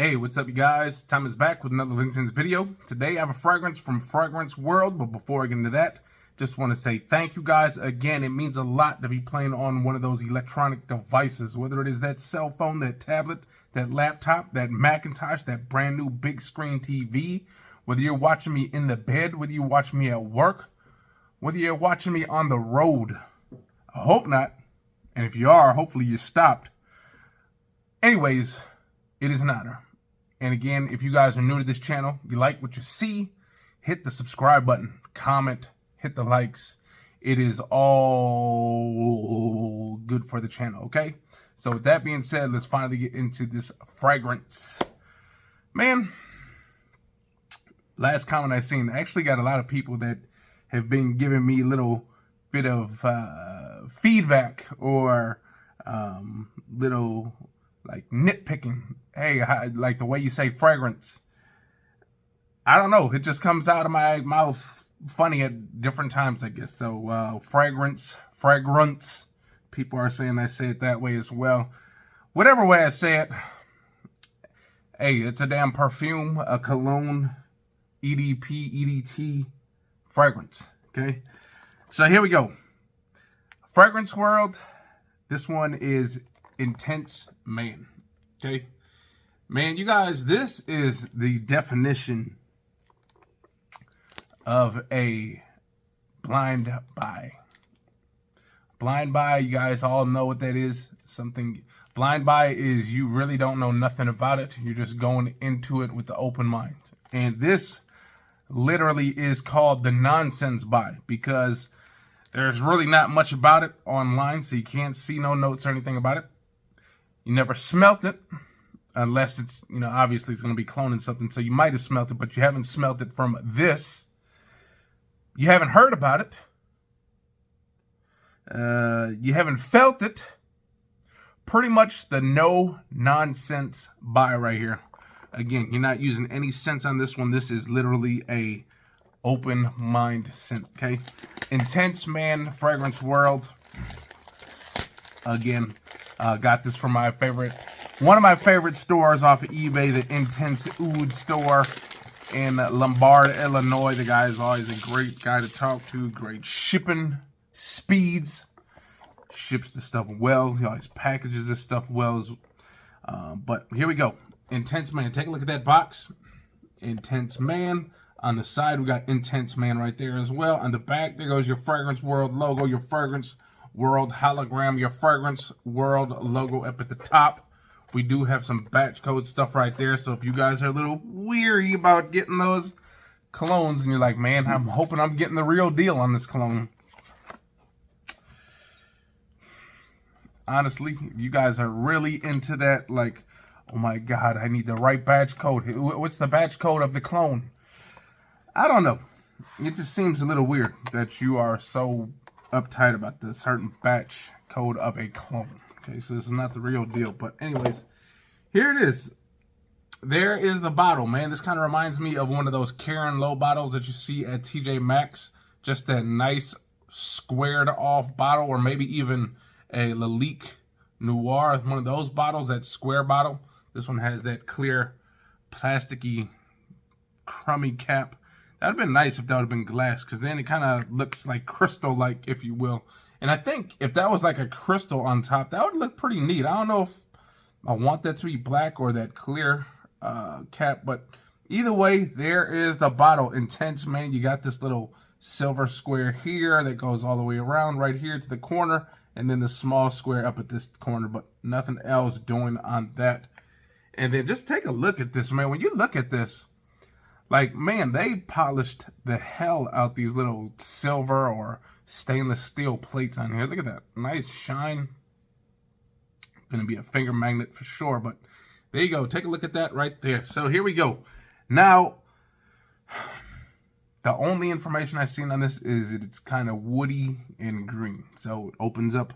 Hey, what's up, you guys? Tom is back with another Linscents video. Today I have a fragrance from Fragrance World, but before I get into that, just want to say thank you guys again. It means a lot to be playing on one of those electronic devices, whether it is that cell phone, that tablet, that laptop, that Macintosh, that brand new big screen TV, whether you're watching me in the bed, whether you're watching me at work, whether you're watching me on the road. I hope not. And if you are, hopefully you stopped. Anyways, it is an honor. And again, if you guys are new to this channel, you like what you see, hit the subscribe button, comment, hit the likes. It is all good for the channel, okay? So with that being said, let's finally get into this fragrance. Man, last comment I seen, I actually got a lot of people that have been giving me a little bit of feedback or little like nitpicking. Hey, I like the way you say fragrance. I don't know. It just comes out of my mouth funny at different times, I guess. So fragrance. People are saying I say it that way as well. Whatever way I say it. Hey, it's a damn perfume, a cologne, EDP, EDT, fragrance. Okay. So here we go. Fragrance World. This one is Intense Man. Okay. Man, you guys, this is the definition of a blind buy. Blind buy, you guys all know what that is. Blind buy is you really don't know nothing about it. You're just going into it with the open mind. And this literally is called the nonsense buy because there's really not much about it online, so you can't see no notes or anything about it. You never smelt it. Unless it's, obviously it's going to be cloning something. So you might have smelt it, but you haven't smelt it from this. You haven't heard about it. You haven't felt it. Pretty much the no nonsense buy right here. Again, you're not using any scents on this one. This is literally a open mind scent, okay? Intense Man, Fragrance World. Again, got this from one of my favorite stores off of eBay, the Intense Oud store in Lombard, Illinois. The guy is always a great guy to talk to. Great shipping speeds. Ships the stuff well. He always packages this stuff well. But here we go. Intense Man. Take a look at that box. Intense Man. On the side, we got Intense Man right there as well. On the back, there goes your Fragrance World logo, your Fragrance World hologram, your Fragrance World logo up at the top. We do have some batch code stuff right there. So if you guys are a little weary about getting those colognes and you're like, man, I'm hoping I'm getting the real deal on this cologne. Honestly, if you guys are really into that, like, oh my God, I need the right batch code. What's the batch code of the clone? I don't know. It just seems a little weird that you are so uptight about the certain batch code of a clone. Okay, so this is not the real deal. But anyways, here it is. There is the bottle, man. This kind of reminds me of one of those Karen Low bottles that you see at TJ Maxx. Just that nice squared off bottle, or maybe even a Lalique Noir, one of those bottles, that square bottle. This one has that clear, plasticky, crummy cap. That would have been nice if that would have been glass, because then it kind of looks like crystal-like, if you will. And I think if that was like a crystal on top, that would look pretty neat. I don't know if I want that to be black or that clear cap, but either way, there is the bottle. Intense Man. You got this little silver square here that goes all the way around right here to the corner, and then the small square up at this corner, but nothing else doing on that. And then just take a look at this, man. When you look at this, like, man, they polished the hell out these little silver or stainless steel plates on here. Look at that. Nice shine. Gonna be a finger magnet for sure, but there you go. Take a look at that right there. So here we go. Now, the only information I've seen on this is that it's kind of woody and green. So it opens up,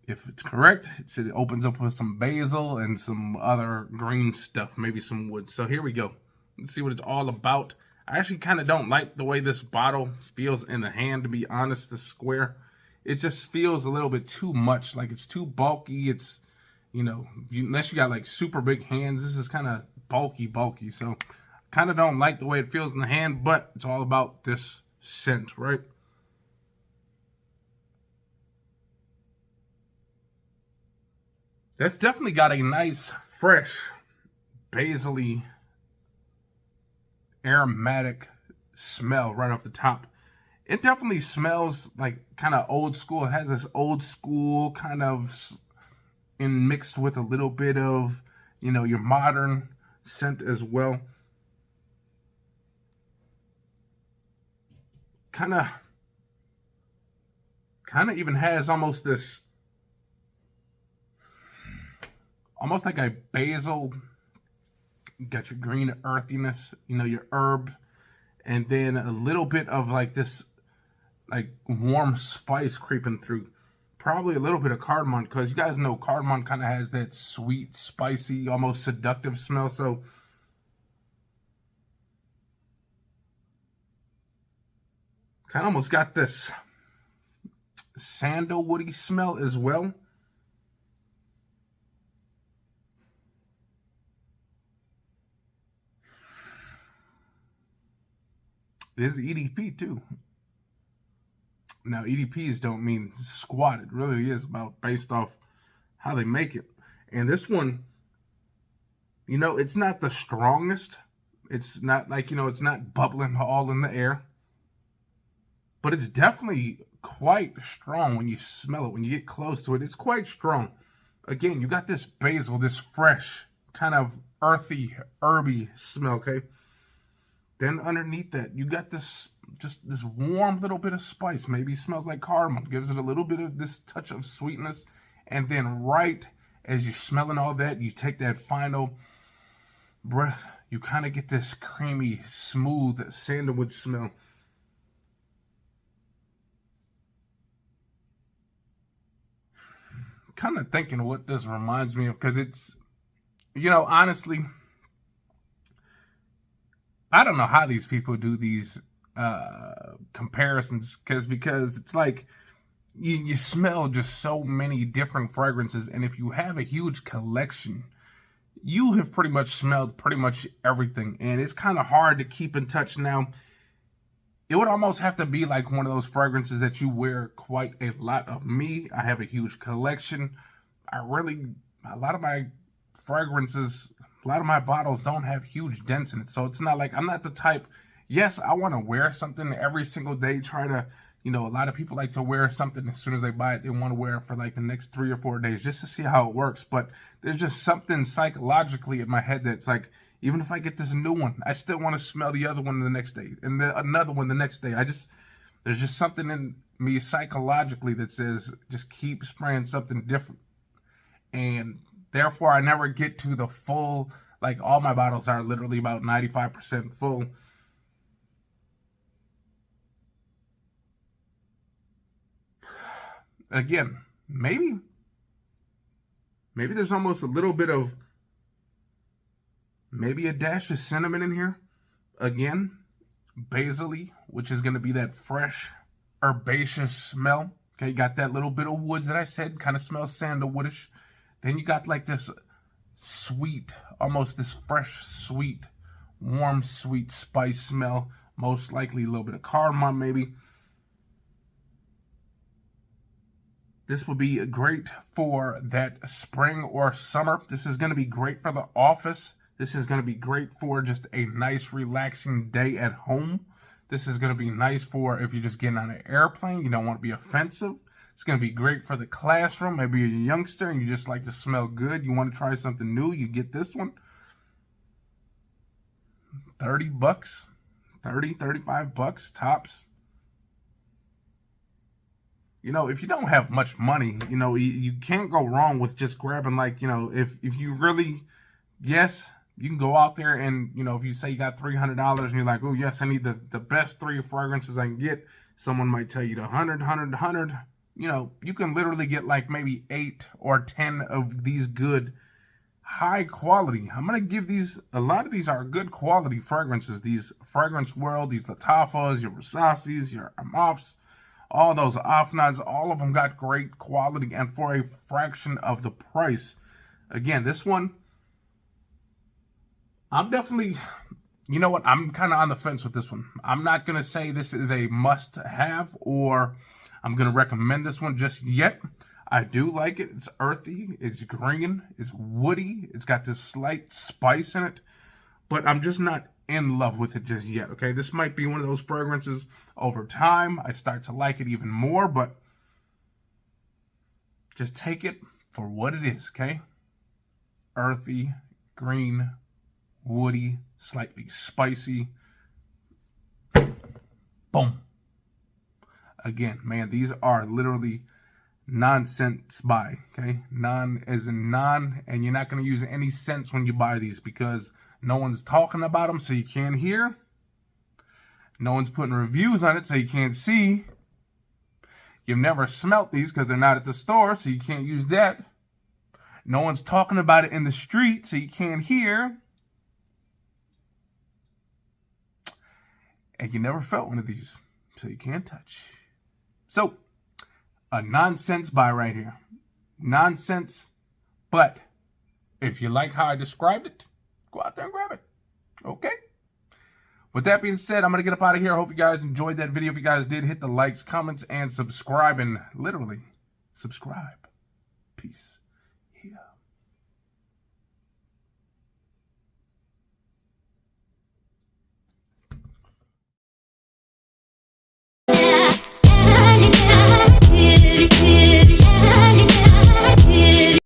if it's correct, it opens up with some basil and some other green stuff, maybe some wood. So here we go. Let's see what it's all about. I actually kind of don't like the way this bottle feels in the hand, to be honest, the square. It just feels a little bit too much, like it's too bulky. It's unless you got like super big hands, this is kind of bulky. So kind of don't like the way it feels in the hand, but it's all about this scent, right? That's definitely got a nice, fresh, basil-y, aromatic smell right off the top. It definitely smells like kind of old school. It has this old school kind of mixed with a little bit of, your modern scent as well. Kind of even has almost like a basil. You got your green earthiness, your herb, and then a little bit of like this like warm spice creeping through. Probably a little bit of cardamom, because you guys know cardamom kind of has that sweet, spicy, almost seductive smell. So kind of almost got this sandalwoody smell as well. It is EDP too. Now, EDPs don't mean squat. It really is about based off how they make it. And this one, it's not the strongest. It's not like, it's not bubbling all in the air. But it's definitely quite strong when you smell it. When you get close to it, it's quite strong. Again, you got this basil, this fresh, kind of earthy, herby smell, okay? Then underneath that, you got this warm little bit of spice. Maybe smells like cardamom. Gives it a little bit of this touch of sweetness. And then right as you're smelling all that, you take that final breath. You kind of get this creamy, smooth sandalwood smell. Kind of thinking what this reminds me of, because it's, honestly, I don't know how these people do these comparisons, because it's like you smell just so many different fragrances, and if you have a huge collection, you have pretty much smelled pretty much everything, and it's kind of hard to keep in touch now. It would almost have to be like one of those fragrances that you wear quite a lot of. Me, I have a huge collection. A lot of my fragrances, a lot of my bottles don't have huge dents in it. So it's not like, I'm not the type, yes, I want to wear something every single day. Try to, a lot of people like to wear something as soon as they buy it. They want to wear it for like the next 3 or 4 days just to see how it works. But there's just something psychologically in my head that's like, even if I get this new one, I still want to smell the other one the next day and another one the next day. There's just something in me psychologically that says, just keep spraying something different. And therefore, I never get to the full, like all my bottles are literally about 95% full. Again, maybe there's almost a little bit of, maybe a dash of cinnamon in here. Again, basil-y, which is going to be that fresh, herbaceous smell. Okay, you got that little bit of woods that I said, kind of smells sandalwoodish. Then you got like this sweet, almost this fresh, sweet, warm, sweet spice smell. Most likely a little bit of cardamom, maybe. This will be great for that spring or summer. This is going to be great for the office. This is going to be great for just a nice, relaxing day at home. This is going to be nice for if you're just getting on an airplane, you don't want to be offensive. It's going to be great for the classroom. Maybe you're a youngster and you just like to smell good. You want to try something new, you get this one. $30, 30, 35 bucks tops. If you don't have much money, you can't go wrong with just grabbing like, if you really, yes, you can go out there and, if you say you got $300 and you're like, oh, yes, I need the best 3 fragrances I can get. Someone might tell you the 100. You can literally get like maybe 8 or 10 of these good, high quality. I'm going to give a lot of these are good quality fragrances. These Fragrance World, these Latafas, your Versace's, your Amafs, all those Afnads, all of them got great quality and for a fraction of the price. Again, this one, I'm definitely, you know what? I'm kind of on the fence with this one. I'm not going to say this is a must-have or I'm going to recommend this one just yet. I do like it. It's earthy. It's green. It's woody. It's got this slight spice in it. But I'm just not in love with it just yet, okay? This might be one of those fragrances over time. I start to like it even more, but just take it for what it is, okay? Earthy, green, woody, slightly spicy. Boom. Again, man, these are literally non-scents buy, okay? Non as in non, and you're not going to use any scents when you buy these because no one's talking about them, so you can't hear. No one's putting reviews on it, so you can't see. You've never smelt these because they're not at the store, so you can't use that. No one's talking about it in the street, so you can't hear. And you never felt one of these, so you can't touch. So, a nonsense buy right here. Nonsense, but if you like how I described it, go out there and grab it. Okay? With that being said, I'm going to get up out of here. I hope you guys enjoyed that video. If you guys did, hit the likes, comments, and subscribe. And literally, subscribe. Peace. Yeah.